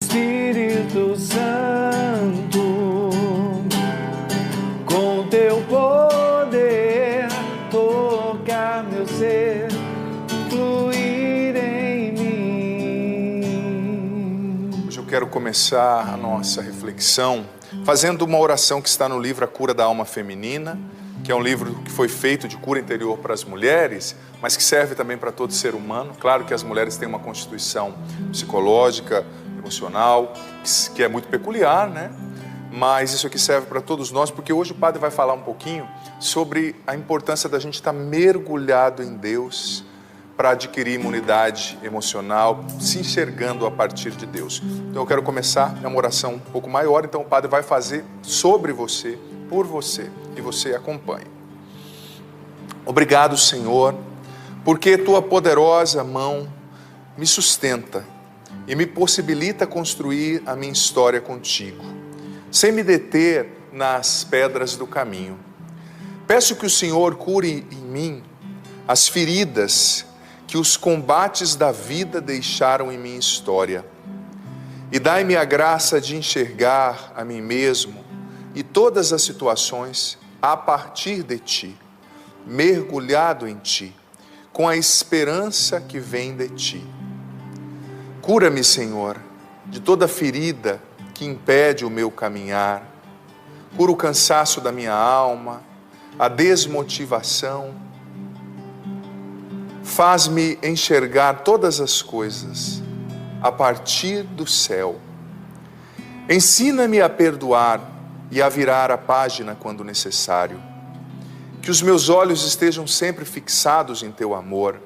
Espírito Santo, com teu poder, tocar meu ser, fluir em mim. Hoje eu quero começar a nossa reflexão fazendo uma oração que está no livro A Cura da Alma Feminina, que é um livro que foi feito de cura interior para as mulheres, mas que serve também para todo ser humano. Claro que as mulheres têm uma constituição psicológica, emocional, que é muito peculiar, né? Mas isso aqui serve para todos nós, porque hoje o padre vai falar um pouquinho sobre a importância da gente estar mergulhado em Deus para adquirir imunidade emocional, se enxergando a partir de Deus. Então eu quero começar, é uma oração um pouco maior, então o padre vai fazer sobre você, por você, e você acompanha. Obrigado, Senhor, porque tua poderosa mão me sustenta e me possibilita construir a minha história contigo, sem me deter nas pedras do caminho. Peço que o Senhor cure em mim as feridas que os combates da vida deixaram em minha história, e dai-me a graça de enxergar a mim mesmo e todas as situações a partir de ti, mergulhado em ti, com a esperança que vem de ti. Cura-me, Senhor, de toda ferida que impede o meu caminhar. Cura o cansaço da minha alma, a desmotivação. Faz-me enxergar todas as coisas a partir do céu. Ensina-me a perdoar e a virar a página quando necessário. Que os meus olhos estejam sempre fixados em teu amor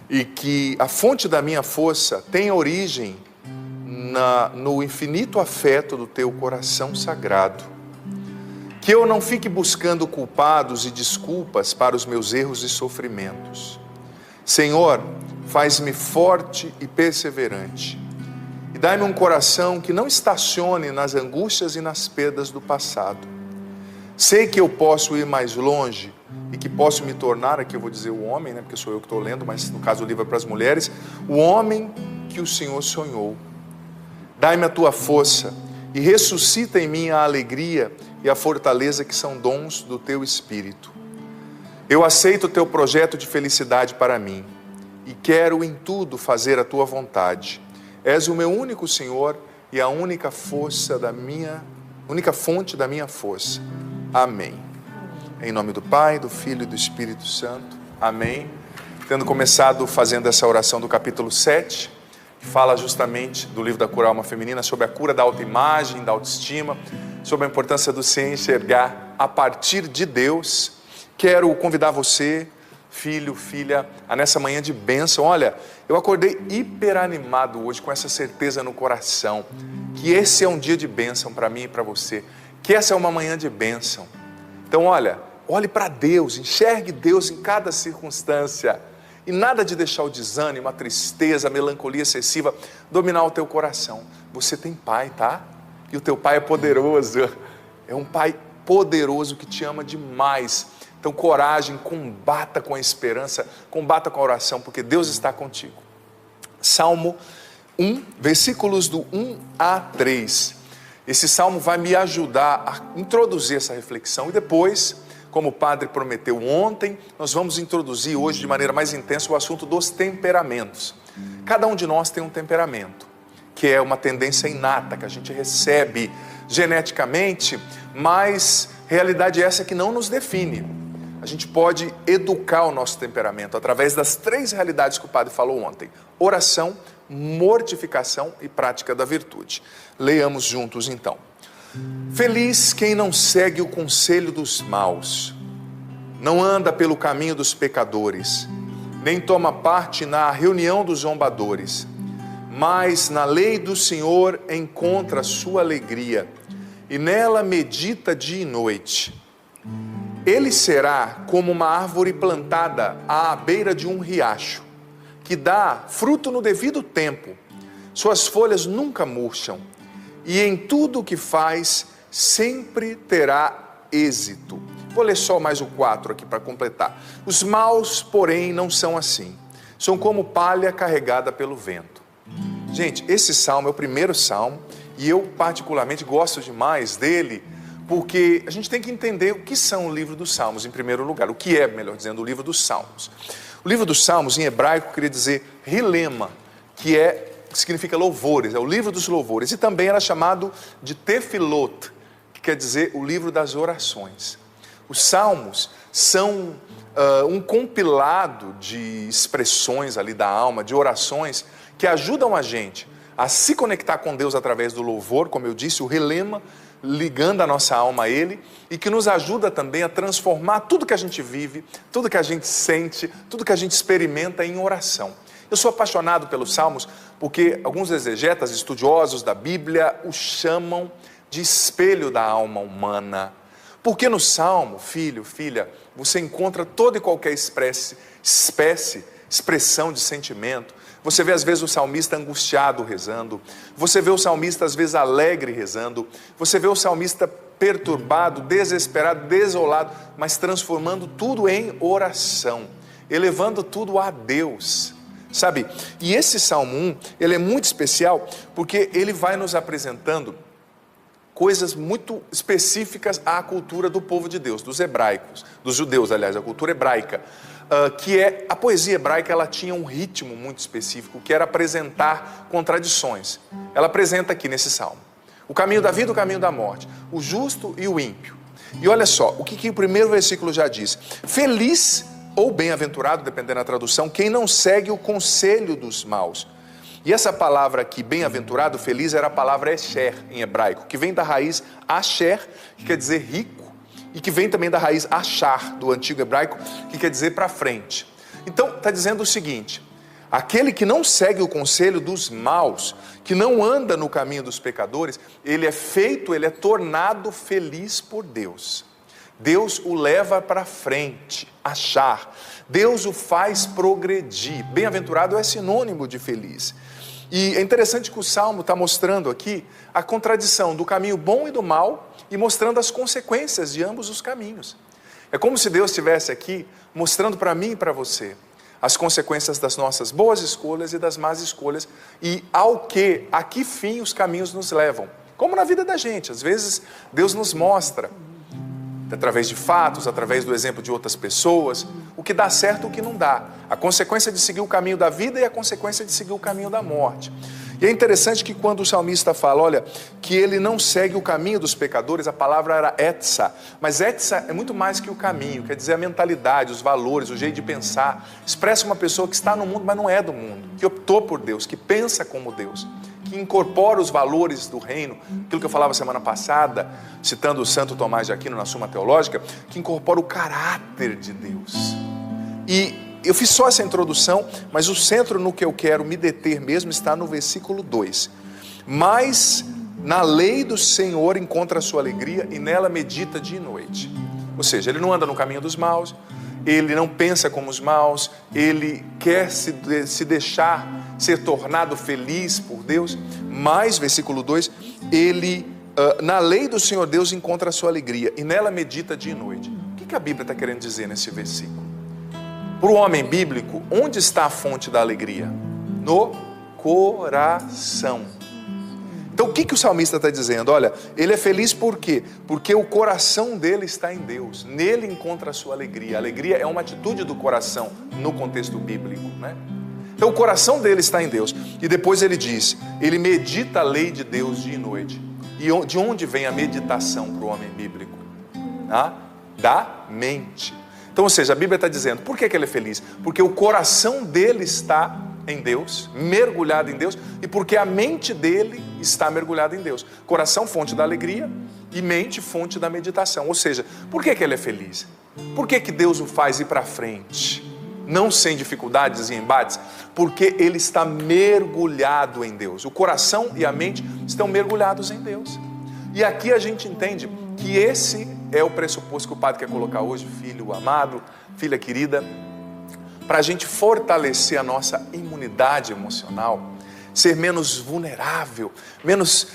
e que a fonte da minha força tenha origem no infinito afeto do teu coração sagrado. Que eu não fique buscando culpados e desculpas para os meus erros e sofrimentos. Senhor, faz-me forte e perseverante e dai-me um coração que não estacione nas angústias e nas perdas do passado. Sei que eu posso ir mais longe e que posso me tornar, aqui eu vou dizer o homem, né, porque sou eu que estou lendo, mas no caso o livro é para as mulheres, o homem que o Senhor sonhou. Dai-me a tua força e ressuscita em mim a alegria e a fortaleza que são dons do teu Espírito. Eu aceito o teu projeto de felicidade para mim e quero em tudo fazer a tua vontade. És o meu único Senhor e a única força única fonte da minha força. Amém. Em nome do Pai, do Filho e do Espírito Santo. Amém. Tendo começado fazendo essa oração do capítulo 7, que fala justamente do livro da Cura da Alma Feminina, sobre a cura da autoimagem, da autoestima, sobre a importância do se enxergar a partir de Deus. Quero convidar você, filho, filha, a nessa manhã de bênção. Olha, eu acordei hiper animado hoje, com essa certeza no coração, que esse é um dia de bênção para mim e para você, que essa é uma manhã de bênção. Então olha, olhe para Deus, enxergue Deus em cada circunstância, e nada de deixar o desânimo, a tristeza, a melancolia excessiva dominar o teu coração. Você tem pai, tá? E o teu pai é poderoso, é um pai poderoso que te ama demais. Então coragem, combata com a esperança, combata com a oração, porque Deus está contigo. Salmo 1, versículos do 1 a 3. Esse salmo vai me ajudar a introduzir essa reflexão e depois, como o padre prometeu ontem, nós vamos introduzir hoje de maneira mais intensa o assunto dos temperamentos. Cada um de nós tem um temperamento, que é uma tendência inata, que a gente recebe geneticamente, mas realidade é essa que não nos define. A gente pode educar o nosso temperamento através das 3 realidades que o padre falou ontem: oração, mortificação e prática da virtude. Leiamos juntos então. Feliz quem não segue o conselho dos maus, não anda pelo caminho dos pecadores, nem toma parte na reunião dos zombadores, mas na lei do Senhor encontra a sua alegria, e nela medita dia e noite. Ele será como uma árvore plantada à beira de um riacho, que dá fruto no devido tempo, suas folhas nunca murcham, e em tudo o que faz sempre terá êxito. Vou ler só mais o 4 aqui para completar. Os maus, porém, não são assim. São como palha carregada pelo vento. Gente, esse salmo é o primeiro salmo e eu particularmente gosto demais dele porque a gente tem que entender o que são o livro dos Salmos em primeiro lugar. O que é, melhor dizendo, o livro dos Salmos. O livro dos Salmos em hebraico queria dizer rilema, que significa louvores, é o livro dos louvores. E também era chamado de tefilot, que quer dizer o livro das orações. Os Salmos são um compilado de expressões ali da alma, de orações, que ajudam a gente a se conectar com Deus através do louvor, como eu disse, o rilema, ligando a nossa alma a Ele, e que nos ajuda também a transformar tudo que a gente vive, tudo que a gente sente, tudo que a gente experimenta em oração. Eu sou apaixonado pelos Salmos porque alguns exegetas, estudiosos da Bíblia, o chamam de espelho da alma humana. Porque no Salmo, filho, filha, você encontra toda e qualquer expressão de sentimento. Você vê às vezes o salmista angustiado rezando, você vê o salmista às vezes alegre rezando, você vê o salmista perturbado, desesperado, desolado, mas transformando tudo em oração, elevando tudo a Deus, sabe? E esse Salmo 1, ele é muito especial porque ele vai nos apresentando coisas muito específicas à cultura do povo de Deus, dos hebraicos, dos judeus, aliás, a cultura hebraica, que é, a poesia hebraica, ela tinha um ritmo muito específico, que era apresentar contradições. Ela apresenta aqui nesse salmo, o caminho da vida e o caminho da morte, o justo e o ímpio. E olha só, o que o primeiro versículo já diz: feliz ou bem-aventurado, dependendo da tradução, quem não segue o conselho dos maus. E essa palavra aqui, bem-aventurado, feliz, era a palavra esher em hebraico, que vem da raiz asher, que quer dizer rico, e que vem também da raiz achar, do antigo hebraico, que quer dizer para frente. Então, está dizendo o seguinte: aquele que não segue o conselho dos maus, que não anda no caminho dos pecadores, ele é tornado feliz por Deus. Deus o leva para frente, achar. Deus o faz progredir. Bem-aventurado é sinônimo de feliz. E é interessante que o Salmo está mostrando aqui a contradição do caminho bom e do mal e mostrando as consequências de ambos os caminhos. É como se Deus estivesse aqui mostrando para mim e para você as consequências das nossas boas escolhas e das más escolhas e a que fim os caminhos nos levam. Como na vida da gente, às vezes Deus nos mostra, através de fatos, através do exemplo de outras pessoas, o que dá certo e o que não dá. A consequência de seguir o caminho da vida e a consequência de seguir o caminho da morte. E é interessante que quando o salmista fala, olha, que ele não segue o caminho dos pecadores, a palavra era etsa. Mas etsa é muito mais que o caminho, quer dizer a mentalidade, os valores, o jeito de pensar. Expressa uma pessoa que está no mundo, mas não é do mundo, que optou por Deus, que pensa como Deus, que incorpora os valores do reino, aquilo que eu falava semana passada, citando o Santo Tomás de Aquino na Suma Teológica, que incorpora o caráter de Deus. E eu fiz só essa introdução, mas o centro no que eu quero me deter mesmo está no versículo 2. Mas na lei do Senhor encontra a sua alegria e nela medita dia e noite. Ou seja, ele não anda no caminho dos maus, ele não pensa como os maus, ele quer se deixar ser tornado feliz por Deus, mas, versículo 2, ele, na lei do Senhor Deus encontra a sua alegria, e nela medita dia e noite. O que a Bíblia está querendo dizer nesse versículo? Para o homem bíblico, onde está a fonte da alegria? No coração. Então o que o salmista está dizendo? Olha, ele é feliz por quê? Porque o coração dele está em Deus, nele encontra a sua alegria. A alegria é uma atitude do coração no contexto bíblico, né? Então o coração dele está em Deus. E depois ele diz, ele medita a lei de Deus dia e noite. E de onde vem a meditação para o homem bíblico? Da mente. Então, ou seja, a Bíblia está dizendo, por que ele é feliz? Porque o coração dele está em Deus, mergulhado em Deus, e porque a mente dele está mergulhada em Deus. Coração, fonte da alegria, e mente, fonte da meditação. Ou seja, por que ele é feliz? Por que Deus o faz ir para frente? Não sem dificuldades e embates, porque ele está mergulhado em Deus. O coração e a mente estão mergulhados em Deus. E aqui a gente entende que esse é o pressuposto que o padre quer colocar hoje, filho amado, filha querida, para a gente fortalecer a nossa imunidade emocional, ser menos vulnerável, menos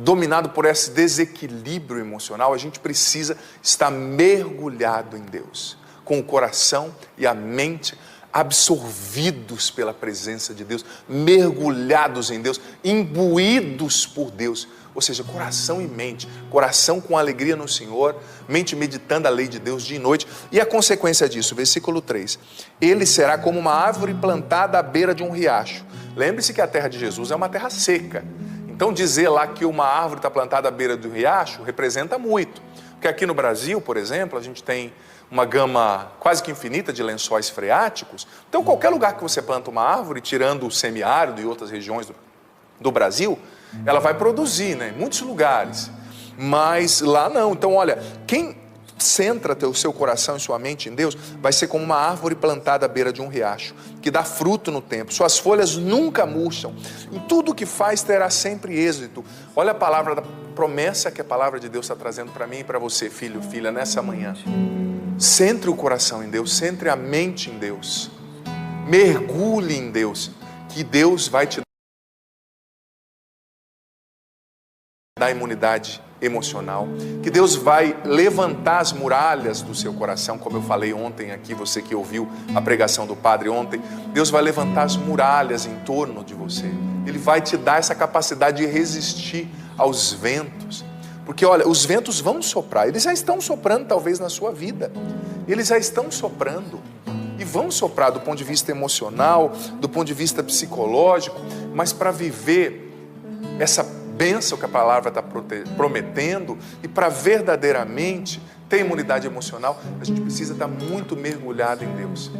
dominado por esse desequilíbrio emocional. A gente precisa estar mergulhado em Deus, com o coração e a mente absorvidos pela presença de Deus, mergulhados em Deus, imbuídos por Deus. Ou seja, coração e mente, coração com alegria no Senhor, mente meditando a lei de Deus dia e noite. E a consequência disso, versículo 3, ele será como uma árvore plantada à beira de um riacho. Lembre-se que a terra de Jesus é uma terra seca. Então dizer lá que uma árvore está plantada à beira do riacho representa muito. Porque aqui no Brasil, por exemplo, a gente tem uma gama quase que infinita de lençóis freáticos. Então qualquer lugar que você planta uma árvore, tirando o semiárido e outras regiões do Brasil, ela vai produzir, né, em muitos lugares, mas lá não. Então olha, quem centra o seu coração e sua mente em Deus, vai ser como uma árvore plantada à beira de um riacho, que dá fruto no tempo, suas folhas nunca murcham, em tudo que faz terá sempre êxito. Olha a palavra da promessa que a palavra de Deus está trazendo para mim e para você, filho, filha, nessa manhã. Centre o coração em Deus, centre a mente em Deus, mergulhe em Deus, que Deus vai te dar imunidade emocional, que Deus vai levantar as muralhas do seu coração, como eu falei ontem aqui, você que ouviu a pregação do padre ontem, Deus vai levantar as muralhas em torno de você, Ele vai te dar essa capacidade de resistir aos ventos, porque olha, os ventos vão soprar, eles já estão soprando talvez na sua vida, eles já estão soprando, e vão soprar do ponto de vista emocional, do ponto de vista psicológico, mas para viver essa bênção que a palavra está prometendo e para verdadeiramente ter imunidade emocional, a gente precisa estar muito mergulhado em Deus.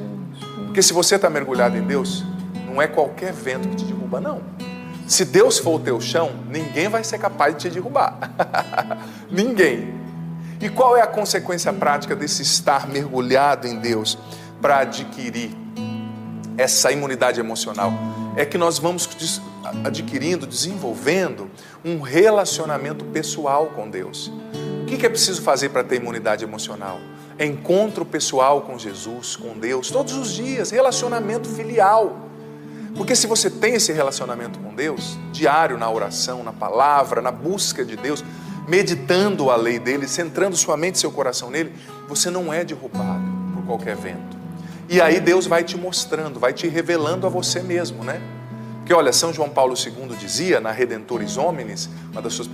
Porque se você está mergulhado em Deus, não é qualquer vento que te derruba, não. Se Deus for o teu chão, ninguém vai ser capaz de te derrubar. Ninguém. E qual é a consequência prática desse estar mergulhado em Deus para adquirir essa imunidade emocional? É que nós vamos adquirindo, desenvolvendo um relacionamento pessoal com Deus. O que é preciso fazer para ter imunidade emocional? É encontro pessoal com Jesus, com Deus, todos os dias, relacionamento filial. Porque se você tem esse relacionamento com Deus, diário na oração, na palavra, na busca de Deus, meditando a lei dele, centrando sua mente e seu coração nele, você não é derrubado por qualquer vento. E aí Deus vai te mostrando, vai te revelando a você mesmo, né? Porque olha, São João Paulo II dizia, na Redemptoris Hominis, uma das suas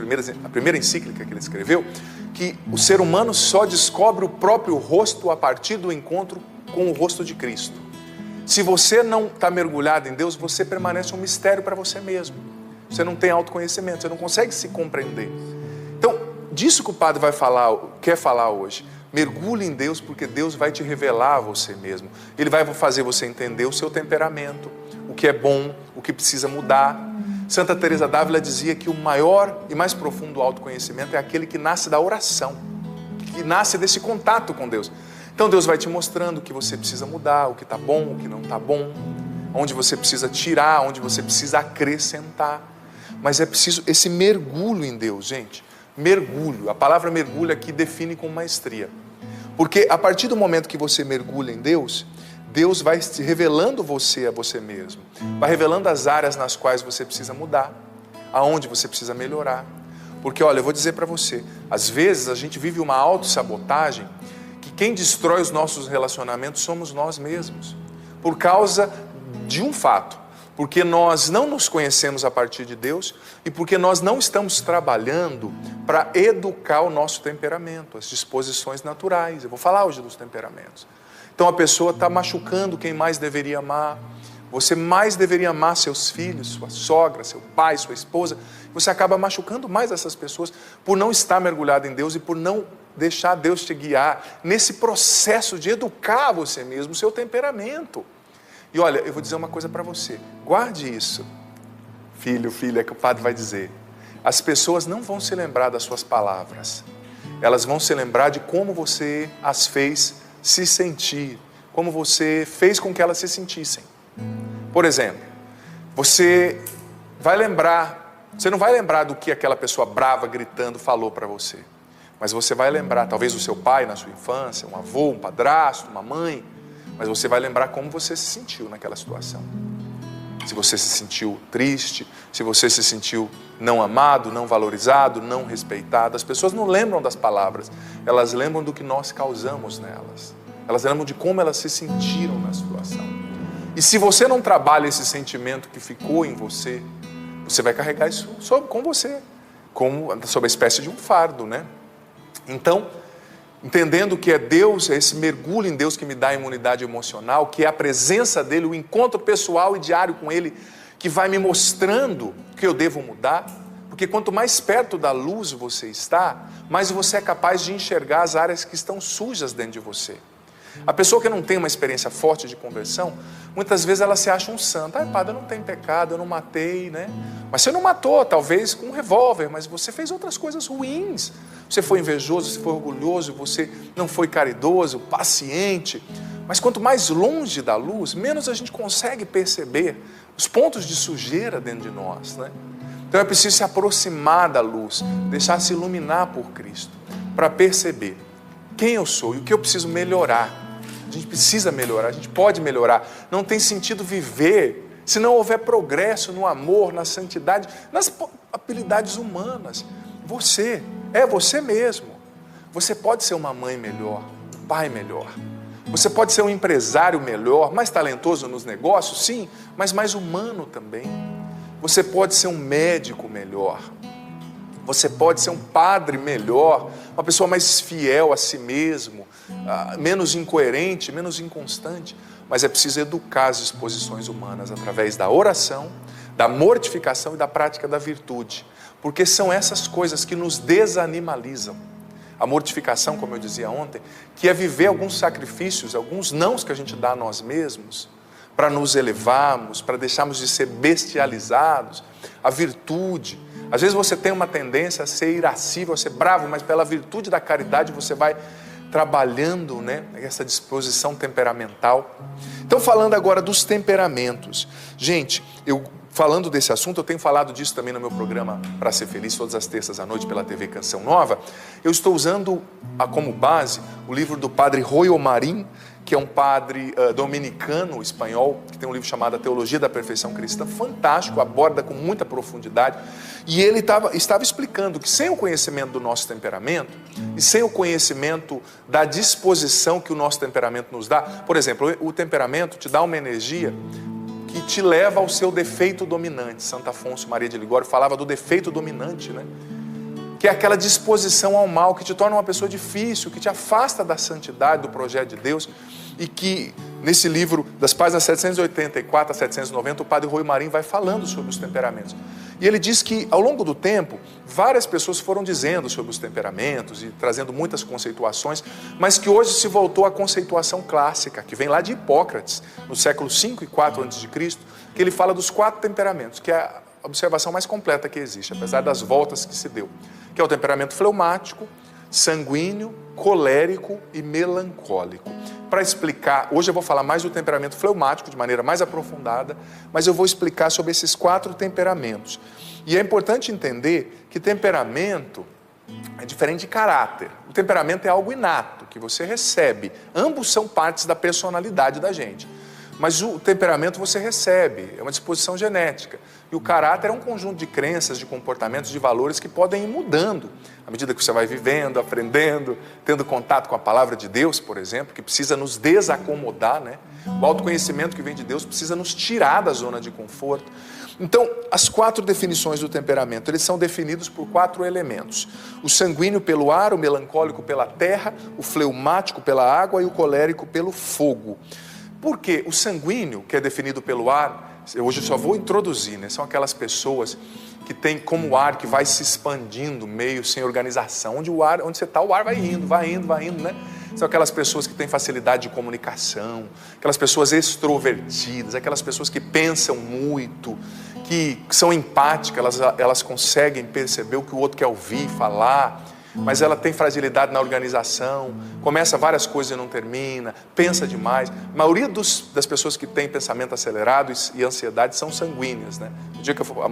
a primeira encíclica que ele escreveu, que o ser humano só descobre o próprio rosto a partir do encontro com o rosto de Cristo. Se você não está mergulhado em Deus, você permanece um mistério para você mesmo. Você não tem autoconhecimento, você não consegue se compreender. Então, disso que o padre quer falar hoje. Mergulhe em Deus, porque Deus vai te revelar a você mesmo. Ele vai fazer você entender o seu temperamento, o que é bom, o que precisa mudar. Santa Teresa d'Ávila dizia que o maior e mais profundo autoconhecimento é aquele que nasce da oração, que nasce desse contato com Deus. Então Deus vai te mostrando o que você precisa mudar, o que está bom, o que não está bom, onde você precisa tirar, onde você precisa acrescentar. Mas é preciso esse mergulho em Deus, gente. Mergulho, a palavra mergulho aqui define com maestria, porque a partir do momento que você mergulha em Deus, Deus vai revelando você a você mesmo, vai revelando as áreas nas quais você precisa mudar, aonde você precisa melhorar, porque olha, eu vou dizer para você, às vezes a gente vive uma autossabotagem, que quem destrói os nossos relacionamentos somos nós mesmos, por causa de um fato, porque nós não nos conhecemos a partir de Deus e porque nós não estamos trabalhando para educar o nosso temperamento, as disposições naturais. Eu vou falar hoje dos temperamentos. Então a pessoa está machucando quem mais deveria amar. Você mais deveria amar seus filhos, sua sogra, seu pai, sua esposa. Você acaba machucando mais essas pessoas por não estar mergulhado em Deus e por não deixar Deus te guiar nesse processo de educar você mesmo, o seu temperamento. E olha, eu vou dizer uma coisa para você, guarde isso, filho, filha, que o padre vai dizer. As pessoas não vão se lembrar das suas palavras, elas vão se lembrar de como você as fez se sentir, como você fez com que elas se sentissem. Por exemplo, você não vai lembrar do que aquela pessoa brava gritando falou para você, mas você vai lembrar, talvez do seu pai na sua infância, um avô, um padrasto, uma mãe, mas você vai lembrar como você se sentiu naquela situação. Se você se sentiu triste, se você se sentiu não amado, não valorizado, não respeitado. As pessoas não lembram das palavras, elas lembram do que nós causamos nelas. Elas lembram de como elas se sentiram na situação. E se você não trabalha esse sentimento que ficou em você, você vai carregar isso com você, sob a espécie de um fardo, né? Então, entendendo que é Deus, é esse mergulho em Deus que me dá a imunidade emocional, que é a presença dele, o encontro pessoal e diário com ele, que vai me mostrando que eu devo mudar, porque quanto mais perto da luz você está, mais você é capaz de enxergar as áreas que estão sujas dentro de você. A pessoa que não tem uma experiência forte de conversão, muitas vezes ela se acha um santo. Padre, eu não tenho pecado, eu não matei, né? Mas você não matou, talvez com um revólver, mas você fez outras coisas ruins. Você foi invejoso, você foi orgulhoso, você não foi caridoso, paciente. Mas quanto mais longe da luz, menos a gente consegue perceber os pontos de sujeira dentro de nós, né? Então é preciso se aproximar da luz, deixar-se iluminar por Cristo, para perceber quem eu sou e o que eu preciso melhorar. A gente precisa melhorar, a gente pode melhorar. Não tem sentido viver se não houver progresso no amor, na santidade, nas habilidades humanas. Você é você mesmo. Você pode ser uma mãe melhor, um pai melhor. Você pode ser um empresário melhor, mais talentoso nos negócios, sim, mas mais humano também. Você pode ser um médico melhor. Você pode ser um padre melhor, uma pessoa mais fiel a si mesmo, menos incoerente, menos inconstante. Mas é preciso educar as disposições humanas através da oração, da mortificação e da prática da virtude. Porque são essas coisas que nos desanimalizam. A mortificação, como eu dizia ontem, que é viver alguns sacrifícios, alguns nãos que a gente dá a nós mesmos, para nos elevarmos, para deixarmos de ser bestializados. A virtude. Às vezes você tem uma tendência a ser irascível, a ser bravo, mas pela virtude da caridade você vai trabalhando, né, essa disposição temperamental. Então, falando agora dos temperamentos. Gente, falando desse assunto, eu tenho falado disso também no meu programa Para Ser Feliz, todas as terças à noite pela TV Canção Nova. Eu estou usando como base o livro do padre Roy Omarim, que é um padre dominicano, espanhol, que tem um livro chamado A Teologia da Perfeição Cristã, fantástico, aborda com muita profundidade, e ele estava explicando que sem o conhecimento do nosso temperamento, e sem o conhecimento da disposição que o nosso temperamento nos dá, por exemplo, o temperamento te dá uma energia que te leva ao seu defeito dominante. Santo Afonso Maria de Ligório falava do defeito dominante, né? Que é aquela disposição ao mal, que te torna uma pessoa difícil, que te afasta da santidade, do projeto de Deus, e que nesse livro, das páginas 784 a 790, o padre Roy Omarim vai falando sobre os temperamentos. E ele diz que, ao longo do tempo, várias pessoas foram dizendo sobre os temperamentos e trazendo muitas conceituações, mas que hoje se voltou à conceituação clássica, que vem lá de Hipócrates, no século 5 e 4 a.C., que ele fala dos 4 temperamentos, que é a observação mais completa que existe, apesar das voltas que se deu, que é o temperamento fleumático, sanguíneo, colérico e melancólico. Para explicar, hoje eu vou falar mais do temperamento fleumático de maneira mais aprofundada, mas eu vou explicar sobre esses 4 temperamentos. E é importante entender que temperamento é diferente de caráter. O temperamento é algo inato, que você recebe. Ambos são partes da personalidade da gente. Mas o temperamento você recebe, é uma disposição genética. E o caráter é um conjunto de crenças, de comportamentos, de valores que podem ir mudando à medida que você vai vivendo, aprendendo, tendo contato com a palavra de Deus, por exemplo, que precisa nos desacomodar, né? O autoconhecimento que vem de Deus precisa nos tirar da zona de conforto. Então, as 4 definições do temperamento, eles são definidos por 4 elementos. O sanguíneo pelo ar, o melancólico pela terra, o fleumático pela água e o colérico pelo fogo. Porque o sanguíneo, que é definido pelo ar, hoje eu só vou introduzir, né? São aquelas pessoas que têm como ar que vai se expandindo, meio sem organização. Onde você está, o ar vai indo, né? São aquelas pessoas que têm facilidade de comunicação, aquelas pessoas extrovertidas, aquelas pessoas que pensam muito, que são empáticas, elas conseguem perceber o que o outro quer ouvir, falar, mas ela tem fragilidade na organização, começa várias coisas e não termina, pensa demais. A maioria das pessoas que têm pensamento acelerado e ansiedade são sanguíneas, né? No dia que eu for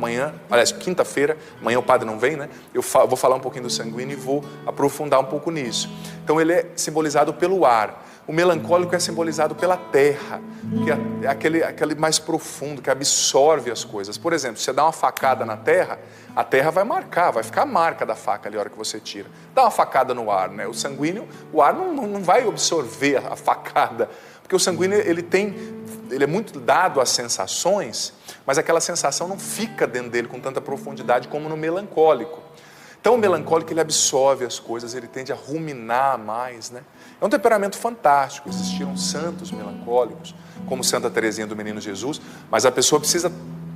quinta-feira, amanhã o padre não vem, né? Eu vou falar um pouquinho do sanguíneo e vou aprofundar um pouco nisso. Então ele é simbolizado pelo ar. O melancólico é simbolizado pela terra, que é aquele mais profundo, que absorve as coisas. Por exemplo, se você dá uma facada na terra, a terra vai marcar, vai ficar a marca da faca ali a hora que você tira. Dá uma facada no ar, né? O sanguíneo, o ar não vai absorver a facada, Porque o sanguíneo, ele é muito dado às sensações, mas aquela sensação não fica dentro dele com tanta profundidade como no melancólico. Então o melancólico, ele absorve as coisas, ele tende a ruminar mais, né? É um temperamento fantástico. Existiram santos melancólicos, como Santa Teresinha do Menino Jesus, mas a pessoa precisa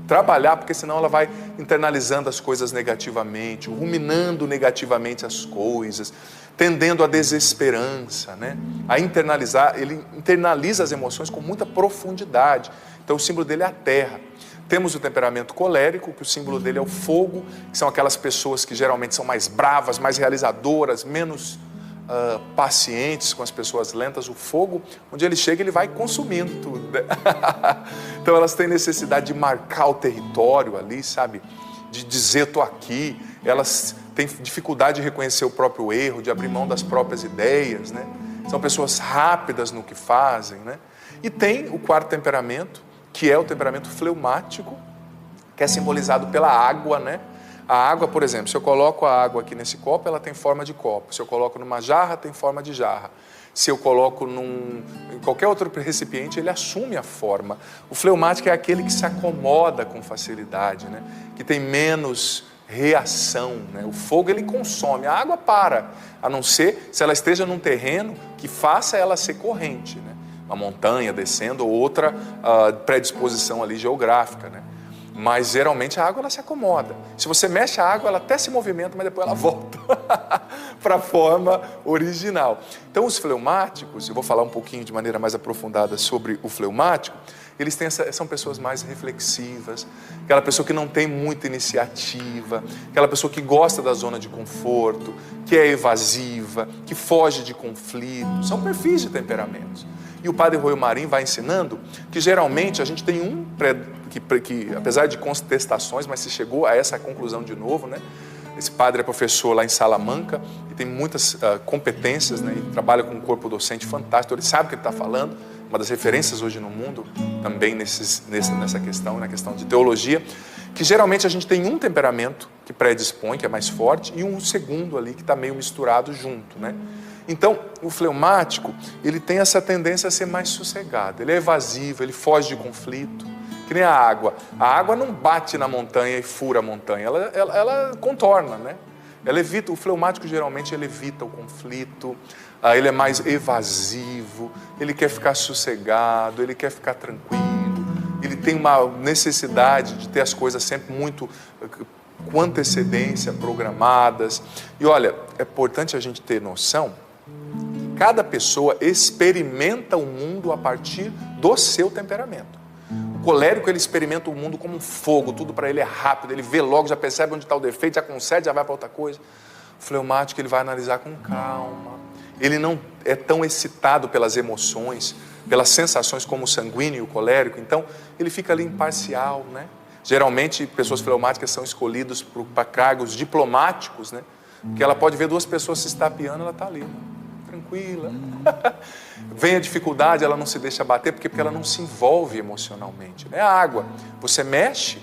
trabalhar, porque senão ela vai internalizando as coisas negativamente, ruminando negativamente as coisas, tendendo à desesperança, né? A internalizar, ele internaliza as emoções com muita profundidade. Então o símbolo dele é a terra. Temos o temperamento colérico, que o símbolo dele é o fogo, que são aquelas pessoas que geralmente são mais bravas, mais realizadoras, menos pacientes com as pessoas lentas. O fogo, onde ele chega, ele vai consumindo tudo, né? Então elas têm necessidade de marcar o território ali, sabe? De dizer, estou aqui. Elas têm dificuldade de reconhecer o próprio erro, de abrir mão das próprias ideias, né? São pessoas rápidas no que fazem, né? E tem o quarto temperamento, que é o temperamento fleumático, que é simbolizado pela água, né? A água, por exemplo, se eu coloco a água aqui nesse copo, ela tem forma de copo. Se eu coloco numa jarra, tem forma de jarra. Se eu coloco em qualquer outro recipiente, ele assume a forma. O fleumático é aquele que se acomoda com facilidade, né? Que tem menos reação, né? O fogo, ele consome, a água para, a não ser se ela esteja num terreno que faça ela ser corrente, né? Uma montanha descendo ou outra predisposição ali geográfica, né? Mas geralmente a água, ela se acomoda. Se você mexe a água, ela até se movimenta, mas depois ela volta para a forma original. Então os fleumáticos, eu vou falar um pouquinho de maneira mais aprofundada sobre o fleumático, eles são pessoas mais reflexivas, aquela pessoa que não tem muita iniciativa, aquela pessoa que gosta da zona de conforto, que é evasiva, que foge de conflitos. São perfis de temperamentos. E o padre Roio Marim vai ensinando que geralmente a gente tem que apesar de contestações, mas se chegou a essa conclusão de novo, né? Esse padre é professor lá em Salamanca e tem muitas competências, né? E trabalha com um corpo docente fantástico, ele sabe o que ele está falando, uma das referências hoje no mundo também nessa questão, na questão de teologia, que geralmente a gente tem um temperamento que predispõe, que é mais forte, e um segundo ali que está meio misturado junto, né? Então, o fleumático, ele tem essa tendência a ser mais sossegado, ele é evasivo, ele foge de conflito, que nem a água. A água não bate na montanha e fura a montanha, ela contorna, né? Ela evita, o fleumático geralmente ele evita o conflito, ele é mais evasivo, ele quer ficar sossegado, ele quer ficar tranquilo, ele tem uma necessidade de ter as coisas sempre muito com antecedência, programadas. E olha, é importante a gente ter noção que cada pessoa experimenta o mundo a partir do seu temperamento. O colérico, ele experimenta o mundo como um fogo, tudo para ele é rápido, ele vê logo, já percebe onde está o defeito, já concede, já vai para outra coisa. O fleumático, ele vai analisar com calma, ele não é tão excitado pelas emoções, pelas sensações como o sanguíneo e o colérico, então ele fica ali imparcial, né? Geralmente, pessoas fleumáticas são escolhidas para cargos diplomáticos, né? Porque ela pode ver duas pessoas se estapeando, ela está ali, né? Tranquila. Vem a dificuldade, ela não se deixa bater, porque ela não se envolve emocionalmente. É a água. Você mexe,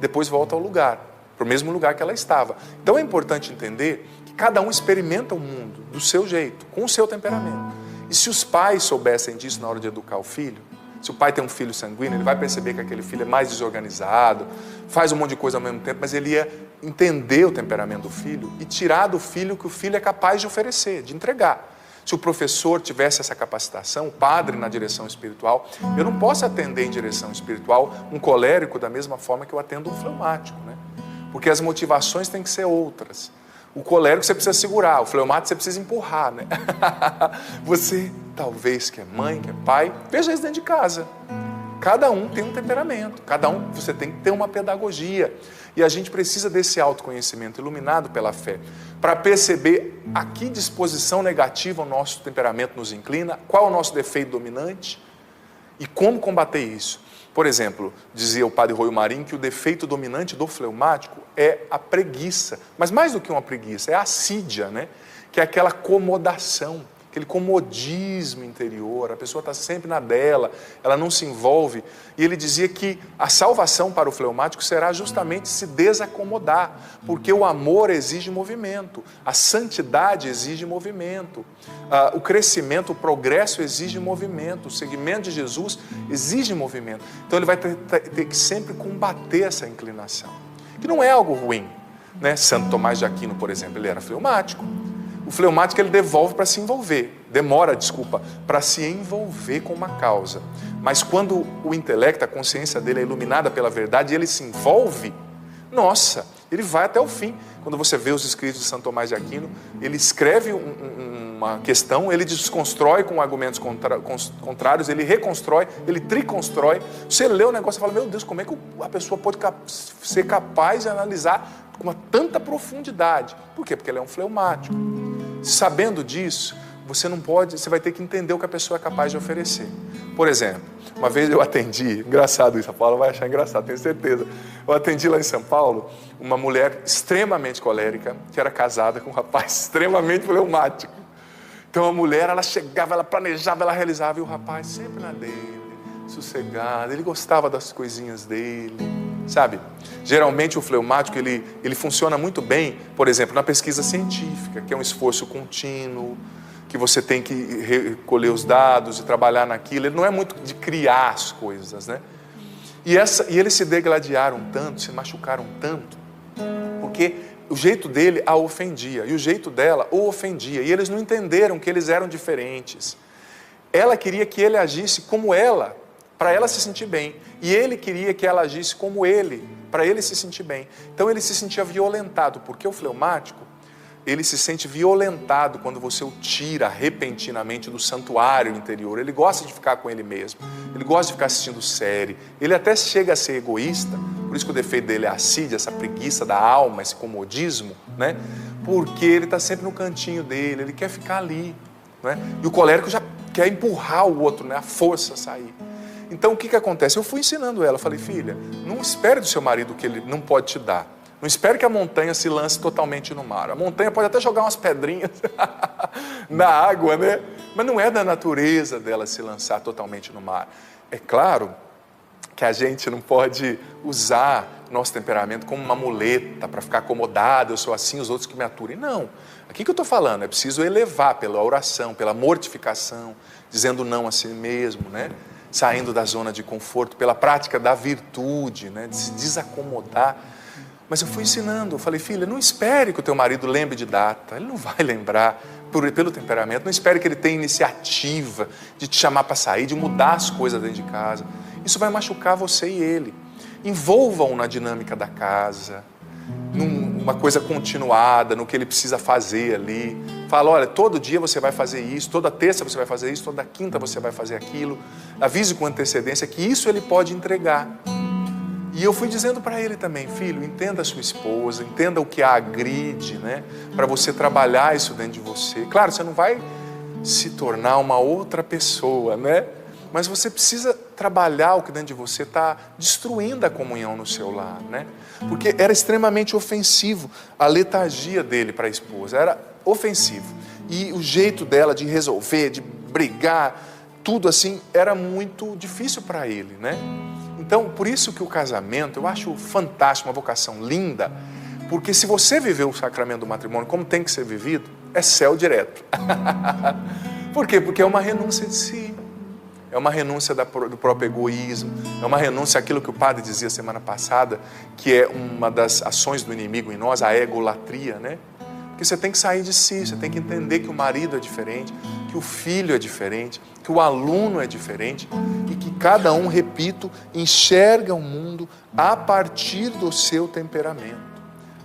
depois volta ao lugar, para o mesmo lugar que ela estava. Então é importante entender que cada um experimenta o mundo do seu jeito, com o seu temperamento. E se os pais soubessem disso na hora de educar o filho, se o pai tem um filho sanguíneo, ele vai perceber que aquele filho é mais desorganizado, faz um monte de coisa ao mesmo tempo, mas ele ia entender o temperamento do filho e tirar do filho o que o filho é capaz de oferecer, de entregar. Se o professor tivesse essa capacitação, o padre na direção espiritual, eu não posso atender em direção espiritual um colérico da mesma forma que eu atendo um fleumático, né? Porque as motivações têm que ser outras. O colérico você precisa segurar, o fleumático você precisa empurrar, né? Você, talvez, que é mãe, que é pai, veja isso dentro de casa. Cada um tem um temperamento, cada um, você tem que ter uma pedagogia. E a gente precisa desse autoconhecimento iluminado pela fé, para perceber a que disposição negativa o nosso temperamento nos inclina, qual é o nosso defeito dominante e como combater isso. Por exemplo, dizia o padre Roio Marim que o defeito dominante do fleumático é a preguiça. Mas mais do que uma preguiça, é a assídia, né? Que é aquela acomodação. aquele comodismo interior, a pessoa está sempre na dela, ela não se envolve. E ele dizia que a salvação para o fleumático será justamente se desacomodar, porque o amor exige movimento, a santidade exige movimento, o crescimento, o progresso exige movimento, o seguimento de Jesus exige movimento. Então ele vai ter que sempre combater essa inclinação, que não é algo ruim, né? Santo Tomás de Aquino, por exemplo, ele era fleumático. O fleumático ele demora, para se envolver com uma causa. Mas quando o intelecto, a consciência dele é iluminada pela verdade e ele se envolve, nossa, ele vai até o fim. Quando você vê os escritos de Santo Tomás de Aquino, ele escreve uma questão, ele desconstrói com argumentos contrários, ele reconstrói, ele triconstrói. Você lê o negócio e fala, meu Deus, como é que a pessoa pode ser capaz de analisar com uma tanta profundidade? Por quê? Porque ele é um fleumático. Sabendo disso, você vai ter que entender o que a pessoa é capaz de oferecer. Por exemplo, uma vez eu atendi, engraçado isso, a Paula vai achar engraçado, tenho certeza. Eu atendi lá em São Paulo uma mulher extremamente colérica, que era casada com um rapaz extremamente fleumático. Então a mulher, ela chegava, ela planejava, ela realizava, e o rapaz sempre na dele, sossegado, ele gostava das coisinhas dele, sabe? Geralmente o fleumático, ele funciona muito bem, por exemplo, na pesquisa científica, que é um esforço contínuo, que você tem que recolher os dados e trabalhar naquilo. Ele não é muito de criar as coisas, né? E eles se degladiaram tanto, se machucaram tanto, porque o jeito dele a ofendia, e o jeito dela o ofendia, e eles não entenderam que eles eram diferentes. Ela queria que ele agisse como ela, para ela se sentir bem, e ele queria que ela agisse como ele, para ele se sentir bem. Então ele se sentia violentado, porque o fleumático, ele se sente violentado quando você o tira repentinamente do santuário interior. Ele gosta de ficar com ele mesmo, ele gosta de ficar assistindo série, ele até chega a ser egoísta, por isso que o defeito dele é a assídia, essa preguiça da alma, esse comodismo, né? Porque ele está sempre no cantinho dele, ele quer ficar ali, né? E o colérico já quer empurrar o outro, né? A força sair. Então o que acontece? Eu fui ensinando ela, falei, filha, não espere do seu marido o que ele não pode te dar. Não espere que a montanha se lance totalmente no mar. A montanha pode até jogar umas pedrinhas na água, né? Mas não é da natureza dela se lançar totalmente no mar. É claro que a gente não pode usar nosso temperamento como uma muleta para ficar acomodado, eu sou assim, os outros que me aturem. Não. Aqui que eu estou falando, é preciso elevar pela oração, pela mortificação, dizendo não a si mesmo, né? Saindo da zona de conforto, pela prática da virtude, né? De se desacomodar. Mas eu fui ensinando, eu falei, filha, não espere que o teu marido lembre de data, ele não vai lembrar pelo temperamento, não espere que ele tenha iniciativa de te chamar para sair, de mudar as coisas dentro de casa. Isso vai machucar você e ele. Envolvam-o na dinâmica da casa, numa coisa continuada, no que ele precisa fazer ali. Fala, olha, todo dia você vai fazer isso, toda terça você vai fazer isso, toda quinta você vai fazer aquilo. Avise com antecedência que isso ele pode entregar. E eu fui dizendo para ele também, filho, entenda a sua esposa, entenda o que a agride, né? Para você trabalhar isso dentro de você. Claro, você não vai se tornar uma outra pessoa, né? Mas você precisa trabalhar o que dentro de você está destruindo a comunhão no seu lar, né? Porque era extremamente ofensivo a letargia dele para a esposa, era ofensivo. E o jeito dela de resolver, de brigar, tudo assim, era muito difícil para ele, né? Então, por isso que o casamento, eu acho fantástico, uma vocação linda, porque se você viver o sacramento do matrimônio como tem que ser vivido, é céu direto. Por quê? Porque é uma renúncia de si, é uma renúncia do próprio egoísmo, é uma renúncia àquilo que o padre dizia semana passada, que é uma das ações do inimigo em nós, a egolatria, né? Porque você tem que sair de si, você tem que entender que o marido é diferente, que o filho é diferente, que o aluno é diferente e que cada um, repito, enxerga o mundo a partir do seu temperamento,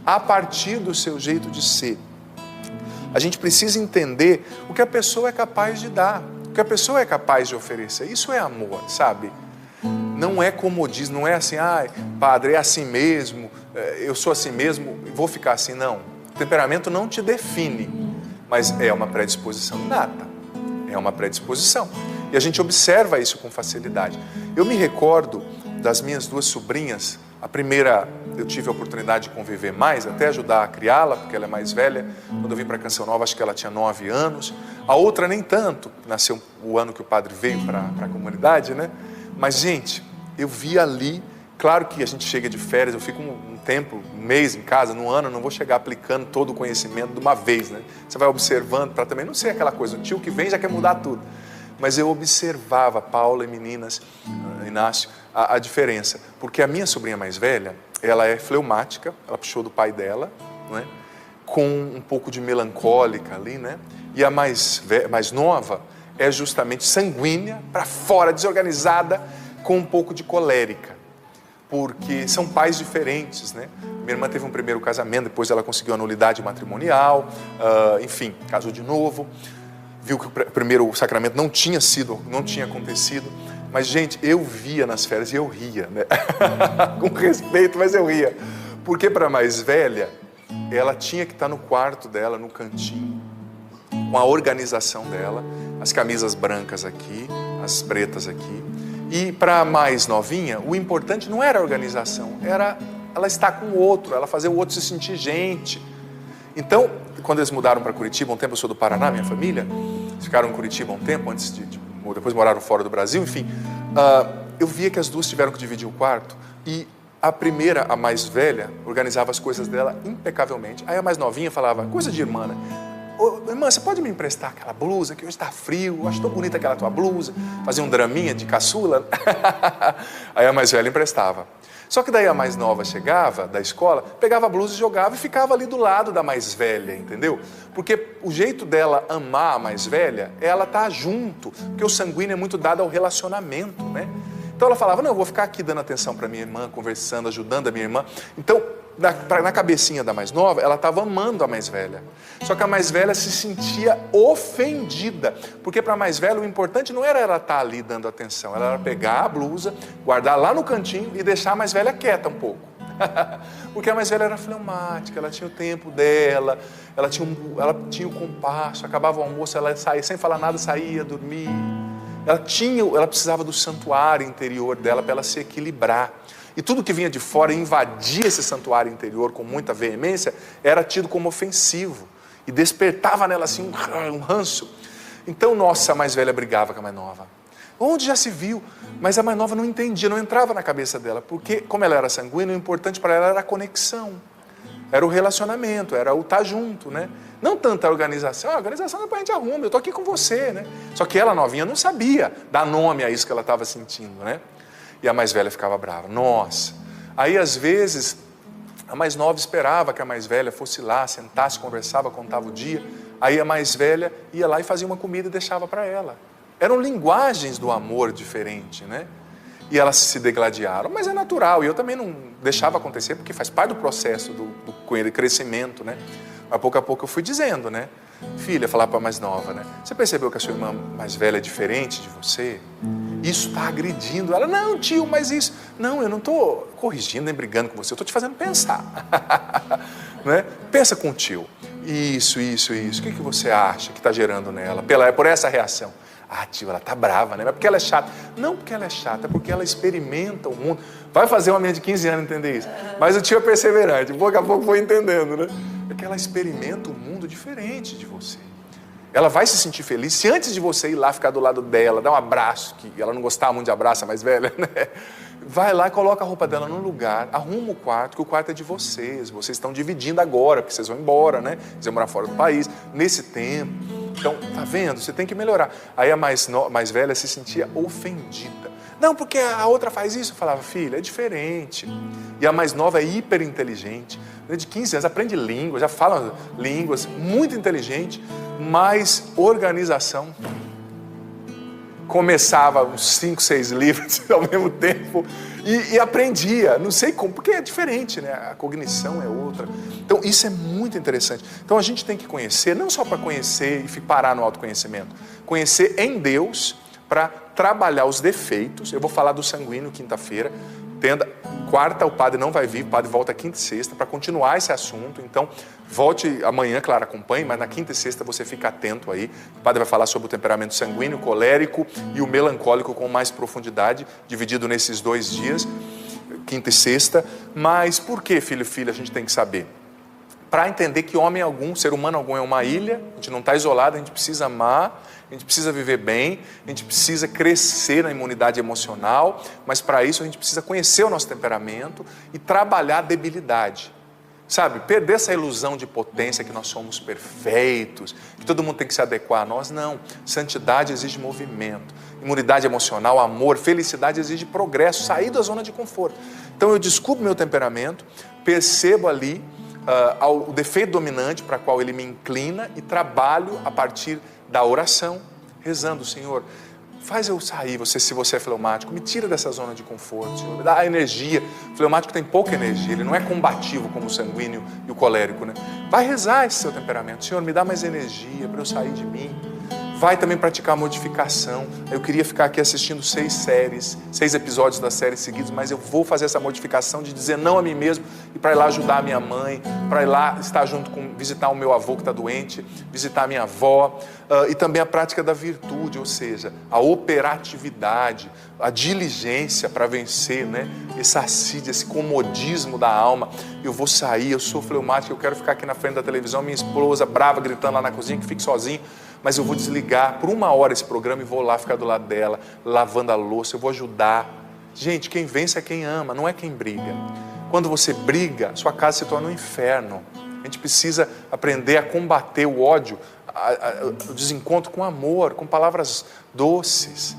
a partir do seu jeito de ser. A gente precisa entender o que a pessoa é capaz de dar, o que a pessoa é capaz de oferecer. Isso é amor, sabe? Não é comodismo, não é assim, padre, é assim mesmo, eu sou assim mesmo, vou ficar assim, não. O temperamento não te define, mas é uma predisposição inata, é uma predisposição. E a gente observa isso com facilidade. Eu me recordo das minhas duas sobrinhas, A primeira, eu tive a oportunidade de conviver mais, até ajudar a criá-la, porque ela é mais velha. Quando eu vim para Canção Nova, acho que ela tinha 9 anos. A outra nem tanto, nasceu o ano que o padre veio para a comunidade, né? Mas, gente, eu vi ali, claro que a gente chega de férias, eu fico um tempo, um mês em casa, no ano, eu não vou chegar aplicando todo o conhecimento de uma vez, né? Você vai observando para também não ser aquela coisa, o tio que vem já quer mudar tudo. Mas eu observava, Paula e meninas, Inácio, a diferença. Porque a minha sobrinha mais velha, ela é fleumática, ela puxou do pai dela, né? Com um pouco de melancólica ali, né? E a mais nova é justamente sanguínea, para fora, desorganizada, com um pouco de colérica. Porque são pais diferentes, né? Minha irmã teve um primeiro casamento, depois ela conseguiu a nulidade matrimonial, enfim, casou de novo. Viu que o primeiro sacramento não tinha acontecido. Mas, gente, eu via nas férias e eu ria, né? Com respeito, mas eu ria. Porque para a mais velha, ela tinha que estar no quarto dela, no cantinho, com a organização dela, as camisas brancas aqui, as pretas aqui. E para a mais novinha, o importante não era a organização, era ela estar com o outro, ela fazer o outro se sentir gente. Então, quando eles mudaram para Curitiba, um tempo eu sou do Paraná, minha família, ficaram em Curitiba um tempo, depois moraram fora do Brasil, enfim, eu via que as duas tiveram que dividir o quarto, e a primeira, a mais velha, organizava as coisas dela impecavelmente. Aí a mais novinha falava, coisa de irmã, né? Ô, irmã, você pode me emprestar aquela blusa, que hoje está frio, eu acho tão bonita aquela tua blusa, fazia um draminha de caçula. Aí a mais velha emprestava. Só que daí a mais nova chegava da escola, pegava a blusa e jogava e ficava ali do lado da mais velha, entendeu? Porque o jeito dela amar a mais velha é ela estar junto, porque o sanguíneo é muito dado ao relacionamento, né? Então ela falava, não, eu vou ficar aqui dando atenção para minha irmã, conversando, ajudando a minha irmã. Então, na cabecinha da mais nova, ela estava amando a mais velha. Só que a mais velha se sentia ofendida, porque para a mais velha o importante não era ela estar ali dando atenção, ela era pegar a blusa, guardar lá no cantinho e deixar a mais velha quieta um pouco. Porque a mais velha era fleumática, ela tinha o tempo dela, ela tinha o compasso, acabava o almoço, ela saía, sem falar nada, saía, dormia. Ela precisava do santuário interior dela para ela se equilibrar. E tudo que vinha de fora e invadia esse santuário interior com muita veemência, era tido como ofensivo. E despertava nela assim um ranço. Então, nossa, a mais velha brigava com a mais nova. Onde já se viu? Mas a mais nova não entendia, não entrava na cabeça dela. Porque, como ela era sanguínea, o importante para ela era a conexão. Era o relacionamento, era o estar junto, né? Não tanta organização. A organização depois a gente arruma, eu estou aqui com você, né? Só que ela, novinha, não sabia dar nome a isso que ela estava sentindo, né? E a mais velha ficava brava. Nossa! Aí, às vezes, a mais nova esperava que a mais velha fosse lá, sentasse, conversava, contava o dia. Aí a mais velha ia lá e fazia uma comida e deixava para ela. Eram linguagens do amor diferente, né? E elas se degladiaram, mas é natural. E eu também não deixava acontecer, porque faz parte do processo do crescimento, né? Mas pouco a pouco eu fui dizendo, né? Filha, falar para a mais nova, né? Você percebeu que a sua irmã mais velha é diferente de você? Isso está agredindo ela. Não, tio, mas isso... Não, eu não estou corrigindo nem brigando com você, eu estou te fazendo pensar. Né? Pensa com o tio. Isso. O que você acha que está gerando nela? Por essa reação. Ah, tio, ela está brava, né? Mas porque ela é chata. Não porque ela é chata, é porque ela experimenta o mundo. Vai fazer uma menina de 15 anos entender isso. Mas o tio é perseverante, pouco a pouco foi entendendo, né? É que ela experimenta um mundo diferente de você. Ela vai se sentir feliz se antes de você ir lá ficar do lado dela, dar um abraço, que ela não gostava muito de abraço, a mais velha, né? Vai lá e coloca a roupa dela no lugar, arruma o quarto, que o quarto é de vocês estão dividindo agora, porque vocês vão embora, né? Vocês vão morar fora do país, nesse tempo. Então, tá vendo? Você tem que melhorar. Aí a mais velha se sentia ofendida. Não, porque a outra faz isso. Eu falava, filha, é diferente. E a mais nova é hiper inteligente. De 15 anos, aprende língua, já fala línguas, muito inteligente, mas organização. Começava uns 5, 6 livros ao mesmo tempo e aprendia, não sei como, porque é diferente, né? A cognição é outra. Então, isso é muito interessante. Então, a gente tem que conhecer, não só para conhecer e parar no autoconhecimento, conhecer em Deus para trabalhar os defeitos. Eu vou falar do sanguíneo quinta-feira. Quarta o padre não vai vir, o padre volta quinta e sexta para continuar esse assunto. Então, volte amanhã, claro, acompanhe, mas na quinta e sexta você fica atento aí. O padre vai falar sobre o temperamento sanguíneo, colérico e o melancólico com mais profundidade, dividido nesses 2 dias. quinta e sexta. Mas por que, filho e filha, a gente tem que saber? Para entender que homem algum, ser humano algum é uma ilha, a gente não está isolado, a gente precisa amar, a gente precisa viver bem, a gente precisa crescer na imunidade emocional, mas para isso a gente precisa conhecer o nosso temperamento e trabalhar a debilidade. Sabe, perder essa ilusão de potência que nós somos perfeitos, que todo mundo tem que se adequar a nós, não. Santidade exige movimento, imunidade emocional, amor, felicidade exige progresso, sair da zona de conforto. Então eu descubro meu temperamento, percebo ali o defeito dominante para qual ele me inclina e trabalho a partir da oração, rezando: Senhor, faz eu sair, se você é fleumático, me tira dessa zona de conforto, Senhor, me dá energia. O fleumático tem pouca energia, ele não é combativo como o sanguíneo e o colérico, né? Vai rezar esse seu temperamento: Senhor, me dá mais energia para eu sair de mim. Vai também praticar a modificação. Eu queria ficar aqui assistindo 6 episódios da série seguidos, mas eu vou fazer essa modificação de dizer não a mim mesmo e para ir lá ajudar a minha mãe, para ir lá estar junto com, visitar o meu avô que está doente, visitar a minha avó, e também a prática da virtude, ou seja, a operatividade, a diligência para vencer, né, essa assídia, esse comodismo da alma. Eu vou sair, eu sou fleumático, eu quero ficar aqui na frente da televisão, minha esposa brava gritando lá na cozinha, que fique sozinho. Mas eu vou desligar por 1 hora esse programa e vou lá ficar do lado dela, lavando a louça, eu vou ajudar. Gente, quem vence é quem ama, não é quem briga. Quando você briga, sua casa se torna um inferno. A gente precisa aprender a combater o ódio, o desencontro com amor, com palavras doces.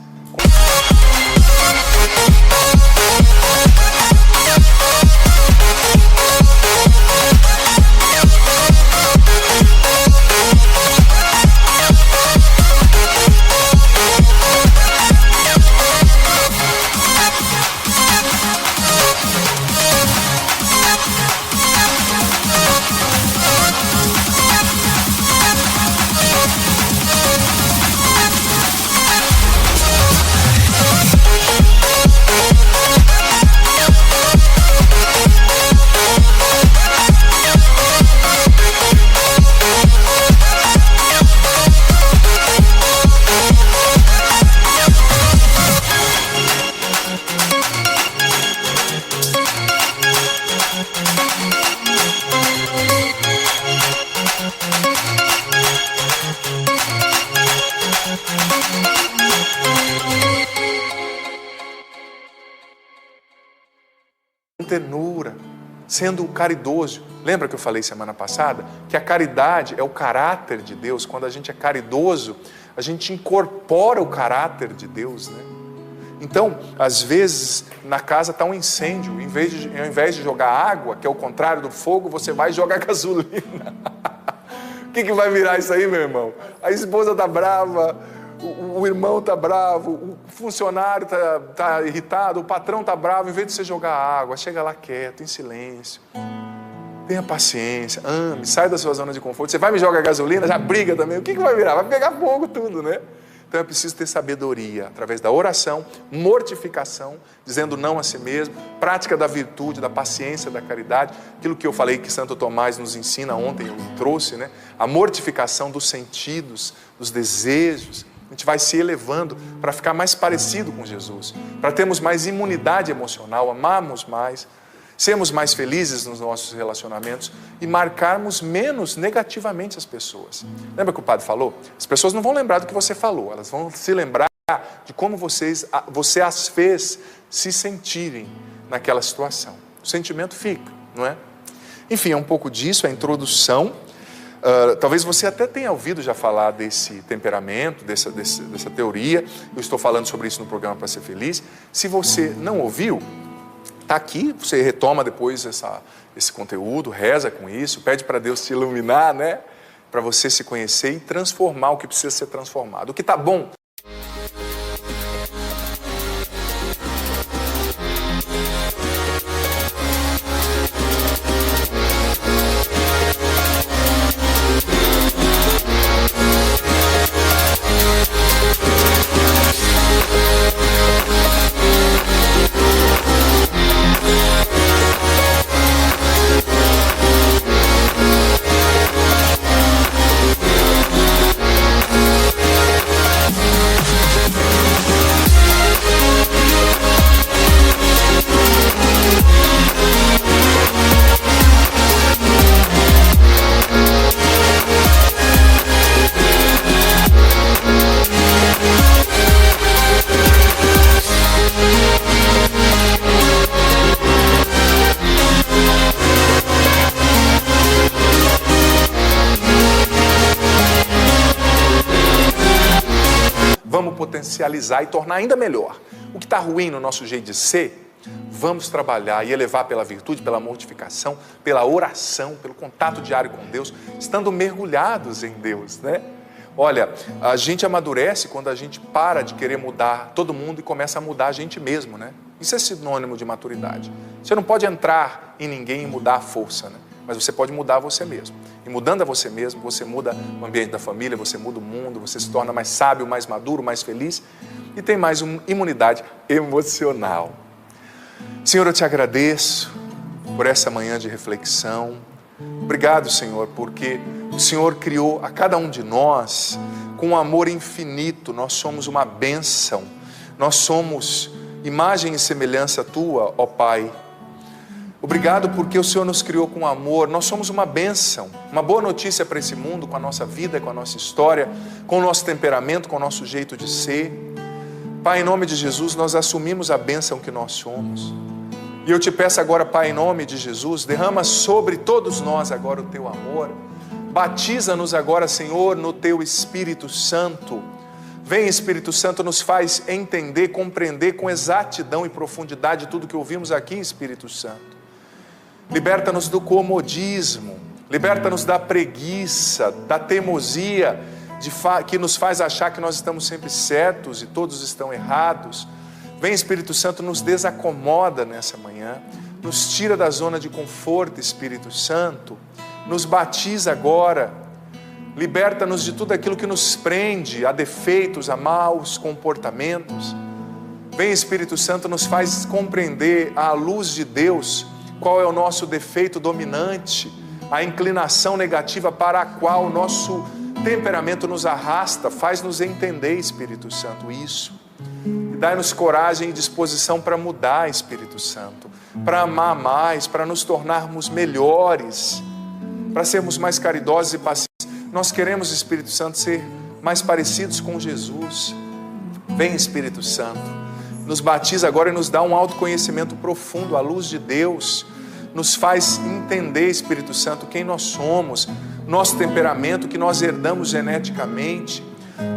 Ternura, sendo caridoso. Lembra que eu falei semana passada que a caridade é o caráter de Deus? Quando a gente é caridoso, a gente incorpora o caráter de Deus, né? Então, às vezes, na casa está um incêndio, ao invés de jogar água, que é o contrário do fogo, você vai jogar gasolina. O que vai virar isso aí, meu irmão? A esposa está brava, o irmão está bravo, o funcionário está irritado, o patrão está bravo. Em vez de você jogar água, chega lá quieto, em silêncio. Tenha paciência, ame, sai da sua zona de conforto. Você vai me jogar gasolina, já briga também. O que vai virar? Vai pegar fogo tudo, né? Então é preciso ter sabedoria, através da oração, mortificação, dizendo não a si mesmo, prática da virtude, da paciência, da caridade, aquilo que eu falei que Santo Tomás nos ensina ontem, eu trouxe, né? A mortificação dos sentidos, dos desejos. A gente vai se elevando para ficar mais parecido com Jesus, para termos mais imunidade emocional, amarmos mais, sermos mais felizes nos nossos relacionamentos e marcarmos menos negativamente as pessoas. Lembra que o padre falou? As pessoas não vão lembrar do que você falou, elas vão se lembrar de como você as fez se sentirem naquela situação. O sentimento fica, não é? Enfim, é um pouco disso, a introdução. Talvez você até tenha ouvido já falar desse temperamento, dessa teoria. Eu estou falando sobre isso no programa Para Ser Feliz. Se você não ouviu, está aqui, você retoma depois esse conteúdo, reza com isso, pede para Deus te iluminar, né? Para você se conhecer e transformar o que precisa ser transformado. O que está bom potencializar e tornar ainda melhor. O que está ruim no nosso jeito de ser, vamos trabalhar e elevar pela virtude, pela mortificação, pela oração, pelo contato diário com Deus, estando mergulhados em Deus, né? Olha, a gente amadurece quando a gente para de querer mudar todo mundo e começa a mudar a gente mesmo, né? Isso é sinônimo de maturidade. Você não pode entrar em ninguém e mudar a força, né? Mas você pode mudar você mesmo. E mudando a você mesmo, você muda o ambiente da família, você muda o mundo, você se torna mais sábio, mais maduro, mais feliz e tem mais uma imunidade emocional. Senhor, eu te agradeço por essa manhã de reflexão. Obrigado, Senhor, porque o Senhor criou a cada um de nós com um amor infinito. Nós somos uma bênção. Nós somos imagem e semelhança tua, ó Pai. Obrigado porque o Senhor nos criou com amor. Nós somos uma bênção, uma boa notícia para esse mundo, com a nossa vida, com a nossa história, com o nosso temperamento, com o nosso jeito de ser. Pai, em nome de Jesus, nós assumimos a bênção que nós somos. E eu te peço agora, Pai, em nome de Jesus, derrama sobre todos nós agora o teu amor. Batiza-nos agora, Senhor, no teu Espírito Santo. Vem, Espírito Santo, nos faz entender, compreender com exatidão e profundidade tudo que ouvimos aqui, Espírito Santo. Liberta-nos do comodismo, liberta-nos da preguiça, da teimosia, que nos faz achar que nós estamos sempre certos e todos estão errados. Vem, Espírito Santo, nos desacomoda nessa manhã, nos tira da zona de conforto, Espírito Santo, nos batiza agora, liberta-nos de tudo aquilo que nos prende a defeitos, a maus comportamentos. Vem, Espírito Santo, nos faz compreender à luz de Deus qual é o nosso defeito dominante, a inclinação negativa para a qual o nosso temperamento nos arrasta. Faz-nos entender, Espírito Santo, isso. E dai-nos coragem e disposição para mudar, Espírito Santo, para amar mais, para nos tornarmos melhores, para sermos mais caridosos e pacientes. Nós queremos, Espírito Santo, ser mais parecidos com Jesus. Vem, Espírito Santo, nos batiza agora e nos dá um autoconhecimento profundo à luz de Deus. Nos faz entender, Espírito Santo, quem nós somos, nosso temperamento que nós herdamos geneticamente.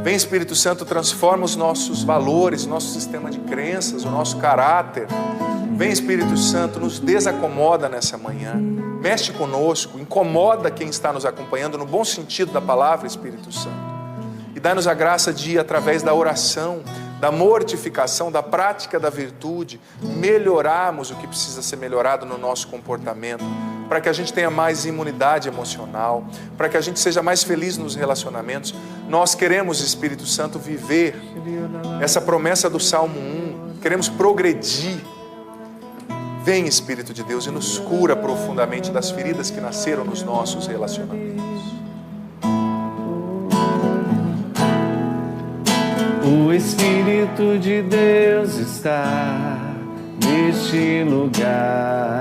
Vem, Espírito Santo, transforma os nossos valores, nosso sistema de crenças, o nosso caráter. Vem, Espírito Santo, nos desacomoda nessa manhã. Mexe conosco, incomoda quem está nos acompanhando no bom sentido da palavra, Espírito Santo. E dá-nos a graça de ir através da oração, da mortificação, da prática da virtude, melhorarmos o que precisa ser melhorado no nosso comportamento, para que a gente tenha mais imunidade emocional, para que a gente seja mais feliz nos relacionamentos. Nós queremos, Espírito Santo, viver essa promessa do Salmo 1, queremos progredir. Vem, Espírito de Deus, e nos cura profundamente das feridas que nasceram nos nossos relacionamentos. O Espírito de Deus está neste lugar.